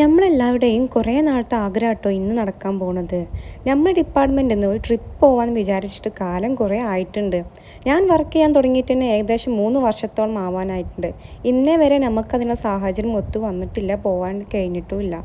നമ്മളെല്ലാവരുടെയും കുറേ നാളത്തെ ആഗ്രഹം കേട്ടോ ഇന്ന് നടക്കാൻ പോണത്. നമ്മുടെ ഡിപ്പാർട്ട്മെൻറ്റിൽ നിന്ന് ഒരു ട്രിപ്പ് പോകാമെന്ന് വിചാരിച്ചിട്ട് കാലം കുറേ ആയിട്ടുണ്ട്. ഞാൻ വർക്ക് ചെയ്യാൻ തുടങ്ങിയിട്ട് തന്നെ ഏകദേശം 3 വർഷത്തോളം ആവാനായിട്ടുണ്ട്. ഇന്നേ വരെ നമുക്കതിനുള്ള സാഹചര്യം ഒത്തു വന്നിട്ടില്ല, പോകാൻ കഴിഞ്ഞിട്ടുമില്ല.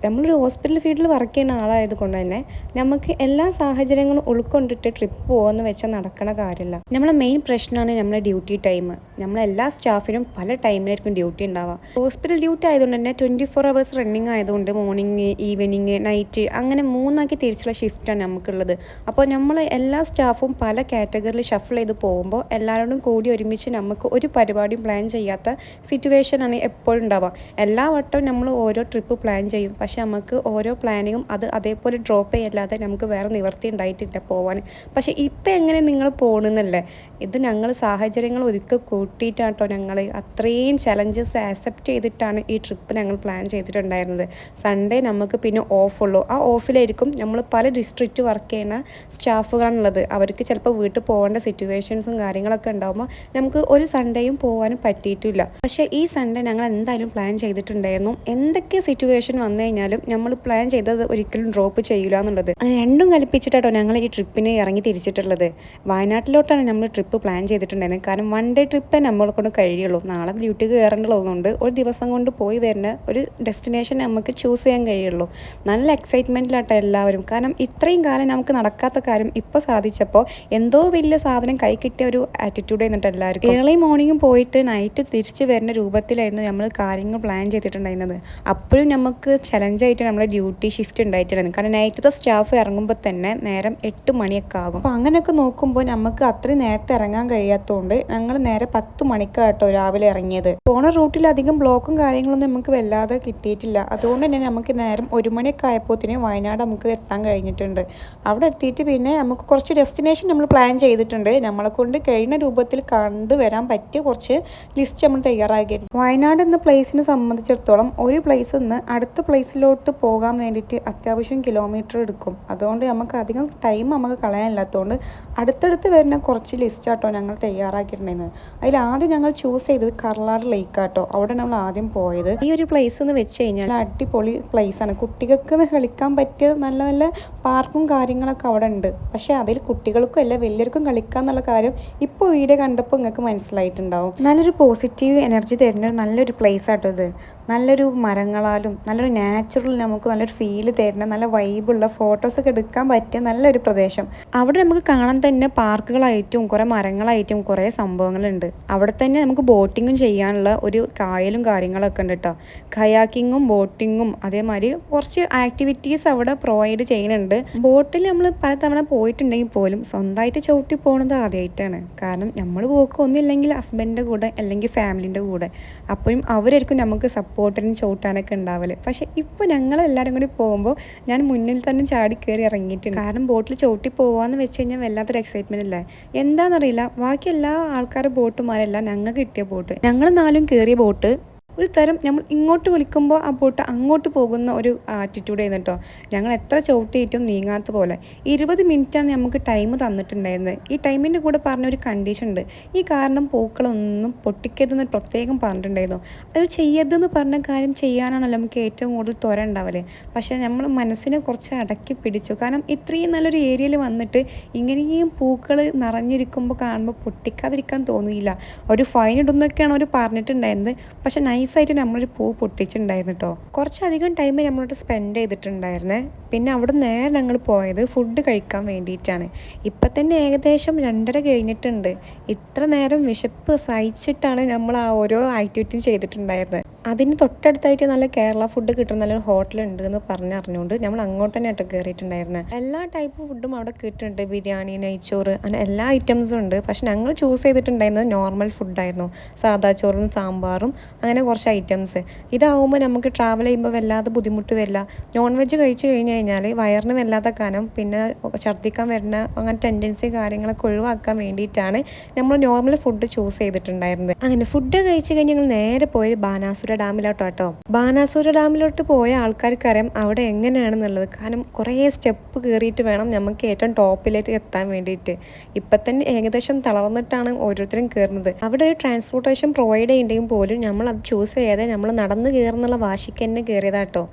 നമ്മളൊരു ഹോസ്പിറ്റൽ ഫീൽഡിൽ വർക്ക് ചെയ്യുന്ന ആളായത് കൊണ്ട് തന്നെ നമുക്ക് എല്ലാ സാഹചര്യങ്ങളും ഉൾക്കൊണ്ടിട്ട് ട്രിപ്പ് പോകുമെന്ന് വെച്ചാൽ നടക്കണ കാര്യമല്ല. നമ്മളെ മെയിൻ പ്രശ്നമാണ് നമ്മളെ ഡ്യൂട്ടി ടൈം. നമ്മളെല്ലാ സ്റ്റാഫിനും പല ടൈമിലായിരിക്കും ഡ്യൂട്ടി ഉണ്ടാവുക. ഹോസ്പിറ്റൽ ഡ്യൂട്ടി ആയതുകൊണ്ട് തന്നെ 24 hours റണ്ണിങ് ആയതുകൊണ്ട് മോർണിംഗ്, ഈവനിങ്, നൈറ്റ് അങ്ങനെ മൂന്നാക്കി തിരിച്ചുള്ള ഷിഫ്റ്റാണ് നമുക്കുള്ളത്. അപ്പോൾ നമ്മൾ എല്ലാ സ്റ്റാഫും പല കാറ്റഗറിയിൽ ഷഫിൾ ചെയ്ത് പോകുമ്പോൾ എല്ലാവരോടും കൂടി ഒരുമിച്ച് നമുക്ക് ഒരു പരിപാടിയും പ്ലാൻ ചെയ്യാത്ത സിറ്റുവേഷനാണ് എപ്പോഴും ഉണ്ടാവുക. എല്ലാ വട്ടവും നമ്മൾ ഓരോ ട്രിപ്പ് പ്ലാൻ ചെയ്യും, പക്ഷെ നമുക്ക് ഓരോ പ്ലാനിങ്ങും അത് അതേപോലെ ഡ്രോപ്പ് ചെയ്യല്ലാതെ നമുക്ക് വേറെ നിവർത്തി ഉണ്ടായിട്ടില്ല പോകാൻ. പക്ഷേ ഇപ്പം എങ്ങനെ നിങ്ങൾ പോകണമെന്നല്ലേ, ഇത് ഞങ്ങൾ സാഹചര്യങ്ങൾ ഒരിക്കൽ കൂട്ടിയിട്ടാട്ടോ ഞങ്ങൾ അത്രയും ചലഞ്ചസ് ആക്സെപ്റ്റ് ചെയ്തിട്ടാണ് ഈ ട്രിപ്പ് ഞങ്ങൾ പ്ലാൻ ചെയ്തിട്ടുണ്ടായിരുന്നത്. സൺഡേ നമുക്ക് പിന്നെ ഓഫുള്ളൂ. ആ ഓഫിലായിരിക്കും നമ്മൾ പല ഡിസ്ട്രിക്റ്റ് വർക്ക് ചെയ്യുന്ന സ്റ്റാഫുകളാണുള്ളത്. അവർക്ക് ചിലപ്പോൾ വീട്ടിൽ പോകേണ്ട സിറ്റുവേഷൻസും കാര്യങ്ങളൊക്കെ ഉണ്ടാകുമ്പോൾ നമുക്ക് ഒരു സൺഡേയും പോകാനും പറ്റിയിട്ടില്ല. പക്ഷേ ഈ സൺഡേ ഞങ്ങൾ എന്തായാലും പ്ലാൻ ചെയ്തിട്ടുണ്ടായിരുന്നു. എന്തൊക്കെ സിറ്റുവേഷൻ വന്നു കഴിഞ്ഞാലും നമ്മൾ പ്ലാൻ ചെയ്തത് ഒരിക്കലും ഡ്രോപ്പ് ചെയ്യില്ല എന്നുള്ളത്. അങ്ങനെ രണ്ടും കൽപ്പിച്ചിട്ടോ ഞങ്ങൾ ഈ ട്രിപ്പിന് ഇറങ്ങി തിരിച്ചിട്ടുള്ളത്. വയനാട്ടിലോട്ടാണ് നമ്മൾ ട്രിപ്പ് പ്ലാൻ ചെയ്തിട്ടുണ്ടായിരുന്നത്. കാരണം 1 day ട്രിപ്പേ നമ്മളെ കൊണ്ട് കഴിയുള്ളൂ. നാളെ ഡ്യൂട്ടിക്ക് കയറേണ്ടതുകൊണ്ട് ഒരു ദിവസം കൊണ്ട് പോയി വരുന്ന ഒരു ഡെസ്റ്റിനേഷൻ നമുക്ക് ചൂസ് ചെയ്യാൻ കഴിയുള്ളൂ. നല്ല എക്സൈറ്റ്മെൻറ്റിലാട്ടോ എല്ലാവരും. കാരണം ഇത്രയും കാലം നമുക്ക് നടക്കാത്ത കാര്യം ഇപ്പോൾ സാധിച്ചപ്പോൾ എന്തോ വലിയ സാധനം കൈ കിട്ടിയ ഒരു ആറ്റിറ്റ്യൂഡ് എന്നിട്ട് എല്ലാവർക്കും. ഏർലി മോർണിംഗും പോയിട്ട് നൈറ്റ് തിരിച്ച് വരുന്ന രൂപത്തിലായിരുന്നു നമ്മൾ കാര്യങ്ങൾ പ്ലാൻ ചെയ്തിട്ടുണ്ടായിരുന്നത്. അപ്പോഴും നമുക്ക് ചലഞ്ചായിട്ട് നമ്മളെ ഡ്യൂട്ടി ഷിഫ്റ്റ് ഉണ്ടായിട്ടുണ്ടായിരുന്നു. കാരണം നൈറ്റത്തെ സ്റ്റാഫ് ഇറങ്ങുമ്പോൾ തന്നെ നേരം 8 മണിയൊക്കെ ആകും. അപ്പോൾ അങ്ങനെയൊക്കെ നോക്കുമ്പോൾ നമുക്ക് അത്രയും നേരത്തെ ഇറങ്ങാൻ കഴിയാത്തതുകൊണ്ട് ഞങ്ങൾ നേരെ 10 മണിക്കാട്ടോ രാവിലെ ഇറങ്ങിയത്. പോണ റൂട്ടിൽ അധികം ബ്ലോക്കും കാര്യങ്ങളൊന്നും നമുക്ക് വല്ലാതെ കിട്ടിയിട്ടില്ല. അതുകൊണ്ട് തന്നെ നമുക്ക് നേരം 1 മണിയൊക്കെ ആയപ്പോഴത്തേന് വയനാട് നമുക്ക് എത്താൻ കഴിഞ്ഞിട്ടുണ്ട്. അവിടെ എത്തിയിട്ട് പിന്നെ നമുക്ക് കുറച്ച് ഡെസ്റ്റിനേഷൻ നമ്മൾ പ്ലാൻ ചെയ്തിട്ടുണ്ട്. നമ്മളെ കൊണ്ട് കഴിയുന്ന രൂപത്തിൽ കണ്ടുവരാൻ പറ്റിയ കുറച്ച് ലിസ്റ്റ് നമ്മൾ തയ്യാറാക്കിയിട്ടുണ്ട്. വയനാട് എന്ന പ്ലേസിനെ സംബന്ധിച്ചിടത്തോളം ഒരു പ്ലേസിൽ നിന്ന് അടുത്ത പ്ലേസിലോട്ട് പോകാൻ വേണ്ടിയിട്ട് അത്യാവശ്യം കിലോമീറ്റർ എടുക്കും. അതുകൊണ്ട് നമുക്ക് അധികം ടൈം നമുക്ക് കളയാനില്ലാത്തതുകൊണ്ട് അടുത്തടുത്ത് വരുന്ന കുറച്ച് ലിസ്റ്റാട്ടോ ഞങ്ങൾ തയ്യാറാക്കിയിട്ടുണ്ടായിരുന്നത്. അതിൽ ആദ്യം ഞങ്ങൾ ചൂസ് ചെയ്തത് കർലാട് ലേക്കാട്ടോ. അവിടെ നമ്മൾ ആദ്യം പോയത്. ഈ ഒരു പ്ലേസ് എന്ന് വെച്ച് കഴിഞ്ഞാൽ അടിപൊളി പ്ലേസാണ്. കുട്ടികൾക്ക് കളിക്കാൻ പറ്റിയ നല്ല നല്ല പാർക്കും കാര്യങ്ങളൊക്കെ അവിടെ ഉണ്ട്. പക്ഷേ അതിൽ കുട്ടികൾക്കും അല്ല വലിയവർക്കും കളിക്കുക എന്നുള്ള കാര്യം ഇപ്പോൾ വീഡിയോ കണ്ടപ്പോൾ നിങ്ങൾക്ക് മനസ്സിലായിട്ടുണ്ടാവും. നല്ലൊരു പോസിറ്റീവ് എനർജി തരുന്ന നല്ലൊരു പ്ലേസ് ആട്ടോ ഇത്. നല്ലൊരു മരങ്ങളാലും നല്ലൊരു നാച്ചുറൽ നമുക്ക് നല്ലൊരു ഫീല് തരുന്ന നല്ല വൈബുള്ള ഫോട്ടോസൊക്കെ എടുക്കാൻ പറ്റിയ നല്ലൊരു പ്രദേശം. അവിടെ നമുക്ക് കാണാൻ തന്നെ പാർക്കുകളായിട്ടും കുറേ മരങ്ങളായിട്ടും കുറേ സംഭവങ്ങളുണ്ട്. അവിടെ തന്നെ നമുക്ക് ബോട്ടിങ്ങും ചെയ്യാനുള്ള ഒരു കായലും കാര്യങ്ങളൊക്കെ ഉണ്ട് കേട്ടോ. കയാക്കിങ്ങും ബോട്ടിങ്ങും അതേമാതിരി കുറച്ച് ആക്ടിവിറ്റീസ് അവിടെ പ്രൊവൈഡ് ചെയ്യുന്നുണ്ട്. ബോട്ടിൽ നമ്മൾ പല തവണ പോയിട്ടുണ്ടെങ്കിൽ പോലും സ്വന്തമായിട്ട് ചവിട്ടി പോകുന്നത് ആദ്യമായിട്ടാണ്. കാരണം നമ്മൾ പോക്ക് ഒന്നില്ലെങ്കിൽ ഹസ്ബൻഡിൻ്റെ കൂടെ അല്ലെങ്കിൽ ഫാമിലിൻ്റെ കൂടെ. അപ്പോഴും അവരായിരിക്കും നമുക്ക് സപ്പോർട്ടിനും ചവിട്ടാനൊക്കെ ഉണ്ടാവല്. പക്ഷേ ഇപ്പോൾ ഞങ്ങളെല്ലാവരും കൂടി പോകുമ്പോൾ ഞാൻ മുന്നിൽ തന്നെ ചാടി കയറി ഇറങ്ങിയിട്ടുണ്ട്. കാരണം ബോട്ടിൽ ചവിട്ടി പോകാമെന്ന് വെച്ച് കഴിഞ്ഞാൽ വല്ലാത്തൊരു എക്സൈറ്റ്മെൻറ്റ് അല്ലേ. എന്താണെന്നറിയില്ല, ബാക്കി എല്ലാ ആൾക്കാരുടെ ബോട്ടുമാരെല്ലാം ഞങ്ങൾക്ക് കിട്ടിയ ബോട്ട്, ഞങ്ങൾ 4 കയറിയ ബോട്ട് ഒരു തരം നമ്മൾ ഇങ്ങോട്ട് വിളിക്കുമ്പോൾ ആ ബോട്ട് അങ്ങോട്ട് പോകുന്ന ഒരു ആറ്റിറ്റ്യൂഡ് ആയിരുന്നു കേട്ടോ. ഞങ്ങൾ എത്ര ചവിട്ടിയിട്ടും നീങ്ങാത്ത പോലെ. 20 മിനിറ്റാണ് നമുക്ക് ടൈം തന്നിട്ടുണ്ടായിരുന്നത്. ഈ ടൈമിൻ്റെ കൂടെ പറഞ്ഞൊരു കണ്ടീഷൻ ഉണ്ട്. ഈ കാരണം പൂക്കളൊന്നും പൊട്ടിക്കരുതെന്ന് പ്രത്യേകം പറഞ്ഞിട്ടുണ്ടായിരുന്നു. അത് ചെയ്യരുതെന്ന് പറഞ്ഞ കാര്യം ചെയ്യാനാണല്ലോ നമുക്ക് ഏറ്റവും കൂടുതൽ ത്വര ഉണ്ടാവല്ലേ. പക്ഷേ നമ്മൾ മനസ്സിനെ കുറച്ച് അടക്കി പിടിച്ചു. കാരണം ഇത്രയും നല്ലൊരു ഏരിയയിൽ വന്നിട്ട് ഇങ്ങനെയും പൂക്കൾ നിറഞ്ഞിരിക്കുമ്പോൾ കാണുമ്പോൾ പൊട്ടിക്കാതിരിക്കാൻ തോന്നിയില്ല. ഒരു ഫൈൻ ഇടുന്നൊക്കെയാണ് അവർ പറഞ്ഞിട്ടുണ്ടായിരുന്നത്. പക്ഷേ നൈസായിട്ട് നമ്മളൊരു പൂ പൊട്ടിച്ചിട്ടുണ്ടായിരുന്നു കേട്ടോ. കുറച്ചധികം ടൈം നമ്മളോട് സ്പെൻഡ് ചെയ്തിട്ടുണ്ടായിരുന്നേ. പിന്നെ അവിടെ നേരെ ഞങ്ങൾ പോയത് ഫുഡ് കഴിക്കാൻ വേണ്ടിയിട്ടാണ്. ഇപ്പം തന്നെ ഏകദേശം 2:30 കഴിഞ്ഞിട്ടുണ്ട്. ഇത്ര നേരം വിശപ്പ് സഹിച്ചിട്ടാണ് നമ്മൾ ആ ഓരോ ആക്ടിവിറ്റിയും ചെയ്തിട്ടുണ്ടായിരുന്നത്. അതിന് തൊട്ടടുത്തായിട്ട് നല്ല കേരള ഫുഡ് കിട്ടുന്ന നല്ലൊരു ഹോട്ടലുണ്ട് എന്ന് പറഞ്ഞറിഞ്ഞുകൊണ്ട് നമ്മൾ അങ്ങോട്ട് തന്നെ ആയിട്ട് കയറിയിട്ടുണ്ടായിരുന്നത്. എല്ലാ ടൈപ്പ് ഫുഡും അവിടെ കിട്ടുന്നുണ്ട്. ബിരിയാണി, നെയ്ച്ചോറ്, അങ്ങനെ എല്ലാ ഐറ്റംസും ഉണ്ട്. പക്ഷെ ഞങ്ങൾ ചൂസ് ചെയ്തിട്ടുണ്ടായിരുന്നത് നോർമൽ ഫുഡായിരുന്നു. സാദാ ചോറും സാമ്പാറും അങ്ങനെ കുറച്ച് ഐറ്റംസ്. ഇതാവുമ്പോൾ നമുക്ക് ട്രാവൽ ചെയ്യുമ്പോൾ വല്ലാതെ ബുദ്ധിമുട്ട് വരില്ല. നോൺ വെജ് കഴിച്ച് കഴിഞ്ഞ് കഴിഞ്ഞാൽ വയറിന് വല്ലാത്ത കനം, പിന്നെ ഛർദ്ദിക്കാൻ വരുന്ന അങ്ങനെ ടെൻഡൻസി കാര്യങ്ങളൊക്കെ ഒഴിവാക്കാൻ വേണ്ടിയിട്ടാണ് നമ്മൾ നോർമൽ ഫുഡ് ചൂസ് ചെയ്തിട്ടുണ്ടായിരുന്നത്. അങ്ങനെ ഫുഡ് കഴിച്ച് കഴിഞ്ഞ് ഞങ്ങൾ നേരെ പോയി ബാനാസുര ബാനാസുര ഡാമിലോട്ടോ കേട്ടോ. ബാനാസുര ഡാമിലോട്ട് പോയ ആൾക്കാർക്കറിയാം അവിടെ എങ്ങനെയാണെന്നുള്ളത്. കാരണം കുറേ സ്റ്റെപ്പ് കയറിയിട്ട് വേണം നമുക്ക് ഏറ്റവും ടോപ്പിലേക്ക് എത്താൻ വേണ്ടിയിട്ട്. ഇപ്പം തന്നെ ഏകദേശം തളർന്നിട്ടാണ് ഓരോരുത്തരും കയറുന്നത്. അവിടെ ഒരു ട്രാൻസ്പോർട്ടേഷൻ പ്രൊവൈഡ് ചെയ്യുന്നുണ്ടെങ്കിൽ പോലും നമ്മൾ അത് ചൂസ് ചെയ്യാതെ നമ്മൾ നടന്ന് കയറുന്നുള്ള വാശിക്ക് തന്നെ കയറിയതാട്ടോ.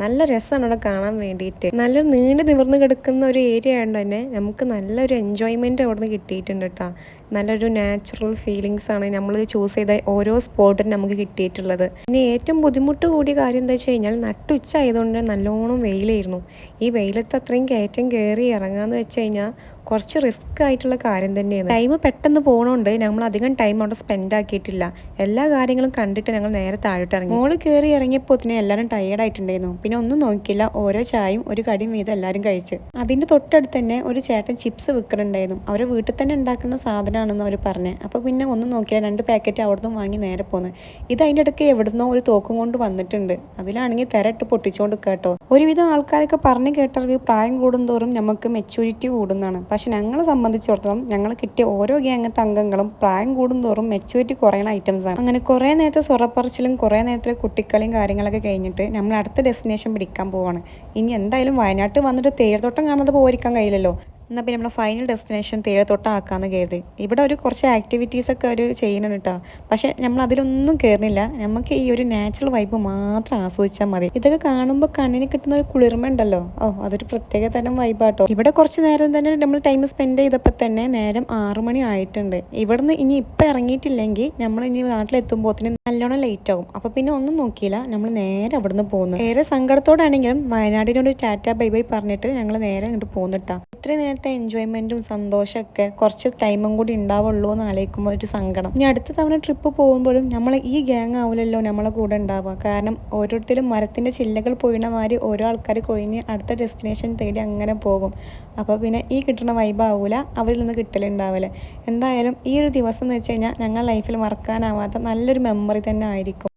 നല്ല രസമാണ് അവിടെ കാണാൻ വേണ്ടിയിട്ട്. നല്ല നീണ്ടു നിവർന്ന് കിടക്കുന്ന ഒരു ഏരിയ ആയതുകൊണ്ട് തന്നെ നമുക്ക് നല്ലൊരു എൻജോയ്മെൻറ്റ് അവിടെ നിന്ന് കിട്ടിയിട്ടുണ്ട് കേട്ടോ. നല്ലൊരു നാച്ചുറൽ ഫീലിങ്സ് ആണ് നമ്മൾ ചൂസ് ചെയ്ത ഓരോ സ്പോട്ടിനും നമുക്ക് കിട്ടിയിട്ടുള്ളത്. പിന്നെ ഏറ്റവും ബുദ്ധിമുട്ട് കൂടിയ കാര്യം എന്താ വെച്ച് കഴിഞ്ഞാൽ നട്ടുച്ച ആയതുകൊണ്ട് നല്ലോണം വെയിലായിരുന്നു. ഈ വെയിലത്ത് അത്രയും കയറ്റം കയറി ഇറങ്ങാന്ന് വെച്ച് കഴിഞ്ഞാൽ കുറച്ച് റിസ്ക് ആയിട്ടുള്ള കാര്യം തന്നെയാണ്. ടൈം പെട്ടെന്ന് പോകണോണ്ട് നമ്മൾ അധികം ടൈം അവിടെ സ്പെൻഡ് ആക്കിയിട്ടില്ല. എല്ലാ കാര്യങ്ങളും കണ്ടിട്ട് ഞങ്ങൾ നേരെ താഴോട്ട് ഇറങ്ങി. മോള് കയറി ഇറങ്ങിയപ്പോൾ തന്നെ എല്ലാവരും ടയേർഡ് ആയിട്ടുണ്ടായിരുന്നു. പിന്നെ ഒന്നും നോക്കിയില്ല, ഓരോ ചായയും ഒരു കടിയും വീതം എല്ലാവരും കഴിച്ച്. അതിൻ്റെ തൊട്ടടുത്ത് തന്നെ ഒരു ചേട്ടൻ ചിപ്സ് വിൽക്കുന്നുണ്ടായിരുന്നു. അവരെ വീട്ടിൽ തന്നെ ഉണ്ടാക്കുന്ന സാധനമാണെന്ന് അവർ പറഞ്ഞത്. അപ്പോൾ പിന്നെ ഒന്നും നോക്കിയില്ല, 2 പാക്കറ്റ് അവിടുന്ന് വാങ്ങി നേരെ പോന്ന്. ഇത് അതിൻ്റെ ഇടയ്ക്ക് എവിടുന്നോ ഒരു തോക്കും കൊണ്ട് വന്നിട്ടുണ്ട്. അതിലാണെങ്കിൽ തിരട്ട് പൊട്ടിച്ചുകൊണ്ട് കേട്ടോ. ഒരുവിധം ആൾക്കാരൊക്കെ പറഞ്ഞു കേട്ടറിവ് പ്രായം കൂടുന്തോറും നമുക്ക് മെച്യൂരിറ്റി കൂടുന്നതാണ്. പക്ഷെ ഞങ്ങളെ സംബന്ധിച്ചിടത്തോളം ഞങ്ങൾ കിട്ടിയ ഓരോ ഗ്യാങ്ങത്തെ അംഗങ്ങളും പ്രായം കൂടുന്തോറും മെച്യൂരിറ്റി കുറയുന്ന ഐറ്റംസാണ്. അങ്ങനെ കുറേ നേരത്തെ സ്വറപ്പറിച്ചിലും കുറേ നേരത്തെ കുട്ടിക്കളിയും കാര്യങ്ങളൊക്കെ കഴിഞ്ഞിട്ട് നമ്മൾ അടുത്ത ഡെസ്റ്റിനേഷൻ പിടിക്കാൻ പോവാണ്. ഇനി എന്തായാലും വയനാട്ടിൽ വന്നിട്ട് തേയിലത്തോട്ടം കാണാതെ പോയിരിക്കാൻ കഴിയില്ലല്ലോ. എന്നാൽ പിന്നെ നമ്മുടെ ഫൈനൽ ഡെസ്റ്റിനേഷൻ തേയിലത്തോട്ടം ആക്കാമെന്ന് കരുതി. ഇവിടെ ഒരു കുറച്ച് ആക്ടിവിറ്റീസൊക്കെ അവർ ചെയ്യുന്നുണ്ട് കേട്ടോ. പക്ഷെ നമ്മൾ അതിലൊന്നും കയറുന്നില്ല. നമുക്ക് ഈ ഒരു നാച്ചുറൽ വൈബ് മാത്രം ആസ്വദിച്ചാൽ മതി. ഇതൊക്കെ കാണുമ്പോൾ കണ്ണിന് കിട്ടുന്ന ഒരു കുളിർമ ഉണ്ടല്ലോ, അതൊരു പ്രത്യേക തരം വൈബാട്ടോ. ഇവിടെ കുറച്ച് നേരം തന്നെ നമ്മൾ ടൈം സ്പെൻഡ് ചെയ്തപ്പോൾ തന്നെ നേരം 6 മണി ആയിട്ടുണ്ട്. ഇവിടുന്ന് ഇനി ഇപ്പം ഇറങ്ങിയിട്ടില്ലെങ്കിൽ നമ്മൾ ഇനി നാട്ടിലെത്തുമ്പോഴത്തേന് നല്ലോണം ലേറ്റ് ആവും. അപ്പോൾ പിന്നെ ഒന്നും നോക്കിയില്ല, നമ്മൾ നേരെ അവിടുന്ന് പോകുന്നു. ഏറെ സങ്കടത്തോടാണെങ്കിലും വയനാടിനോട് ടാറ്റ ബൈ ബൈ പറഞ്ഞിട്ട് ഞങ്ങൾ നേരെ ഇങ്ങോട്ട് പോകുന്നിട്ടാ. ഇത്രയും നേരത്തെ എൻജോയ്മെൻറ്റും സന്തോഷമൊക്കെ കുറച്ച് ടൈമും കൂടി ഉണ്ടാവുള്ളൂ എന്ന് ആലോചിക്കുമ്പോൾ ഒരു സങ്കടം. ഇനി അടുത്ത തവണ ട്രിപ്പ് പോകുമ്പോഴും നമ്മൾ ഈ ഗ്യാങ് ആവില്ലല്ലോ നമ്മളെ കൂടെ ഉണ്ടാവുക. കാരണം ഓരോരുത്തരും മരത്തിൻ്റെ ചില്ലകൾ പൊഴിയണ മാതിരി ഓരോ ആൾക്കാർ കൊഴിഞ്ഞ് അടുത്ത ഡെസ്റ്റിനേഷൻ തേടി അങ്ങനെ പോകും. അപ്പോൾ പിന്നെ ഈ കിട്ടുന്ന വൈബ് ആവില്ല, അവരിൽ നിന്ന് കിട്ടലുണ്ടാവില്ല. എന്തായാലും ഈ ഒരു ദിവസം എന്ന് വെച്ച് കഴിഞ്ഞാൽ ഞങ്ങൾ ലൈഫിൽ മറക്കാനാവാത്ത നല്ലൊരു മെമ്മറി തന്നെ ആയിരിക്കും.